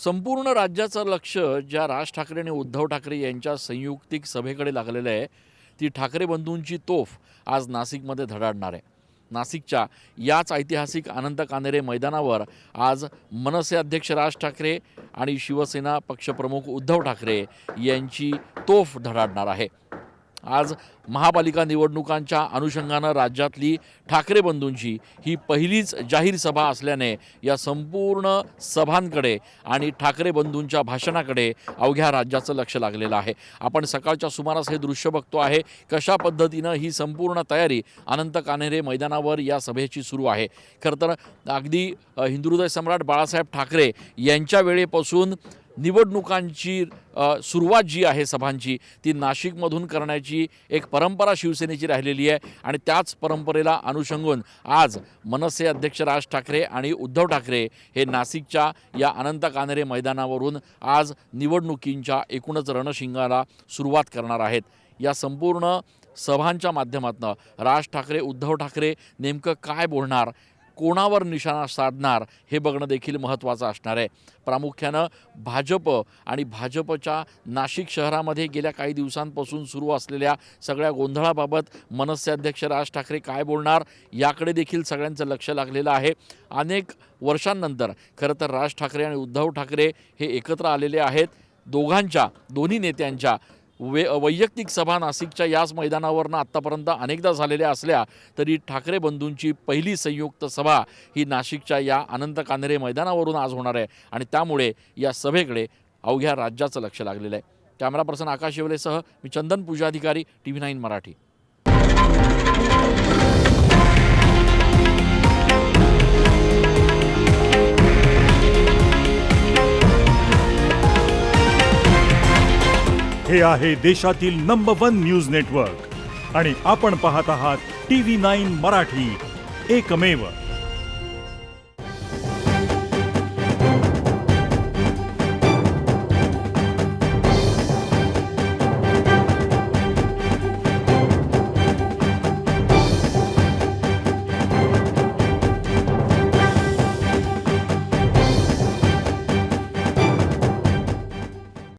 संपूर्ण राज्याचं लक्ष ज्या राज ठाकरे आणि उद्धव ठाकरे यांच्या संयुक्तिक सभेकडे लागलेलं आहे, ती ठाकरे बंधूंची तोफ आज नाशिकमध्ये धडाडणार आहे. नाशिकच्या याच ऐतिहासिक अनंत कान्हेरे मैदानावर आज मनसे अध्यक्ष राज ठाकरे आणि शिवसेना पक्षप्रमुख उद्धव ठाकरे यांची तोफ धडाडणार आहे. आज महापालिका निवडणुकांच्या अनुषंगानं राज्यातली ठाकरे बंधूंची ही पहिलीच जाहीर सभा असल्याने या संपूर्ण सभांकडे आणि ठाकरे बंधूंच्या भाषणाकडे अवघ्या राज्याचं लक्ष लागलेलं आहे. आपण सकाळच्या सुमारास हे दृश्य बघतो आहे, कशा पद्धतीनं ही संपूर्ण तयारी अनंत कान्हेरे मैदानावर या सभेची सुरू आहे. खरं तर अगदी हिंदुहृदय सम्राट बाळासाहेब ठाकरे यांच्या वेळेपासून निवडणुकांची सुरुवात जी आहे सभांची, ती नाशिकमधून करण्याची एक परंपरा शिवसेनेची राहिलेली आहे आणि त्याच परंपरेला अनुषंगून आज मनसे अध्यक्ष राज ठाकरे आणि उद्धव ठाकरे हे नाशिकच्या या अनंत कान्हेरे मैदानावरून आज निवडणुकींच्या एकूणच रणशिंगाला सुरुवात करणार आहेत. या संपूर्ण सभांच्या माध्यमातून राज ठाकरे उद्धव ठाकरे नेमकं काय बोलणार, कोणावर निशाणा साधणार हे बघणं देखील महत्त्वाचं असणार आहे. प्रामुख्यानं भाजप आणि भाजपच्या नाशिक शहरामध्ये गेल्या काही दिवसांपासून सुरू असलेल्या सगळ्या गोंधळाबाबत मनसे अध्यक्ष राज ठाकरे काय बोलणार याकडे देखील सगळ्यांचं लक्ष लागलेलं आहे. अनेक वर्षांनंतर खरं तर राज ठाकरे आणि उद्धव ठाकरे हे एकत्र आलेले आहेत. दोन्ही नेत्यांच्या वैयक्तिक सभा नाशिकच्या याच मैदानावरनं आत्तापर्यंत अनेकदा झालेल्या असल्या तरी ठाकरे बंधूंची पहिली संयुक्त सभा ही नाशिकच्या या अनंत कान्हेरे मैदानावरून आज होणार आहे आणि त्यामुळे या सभेकडे अवघ्या राज्याचं लक्ष लागलेलं आहे. कॅमेरा पर्सन आकाश येवलेसह मी चंदन पूजाधिकारी, TV9 मराठी. हे आहे देशातील नंबर 1 न्यूज नेटवर्क आणि आपण पाहत आहात TV9 मराठी, एकमेव.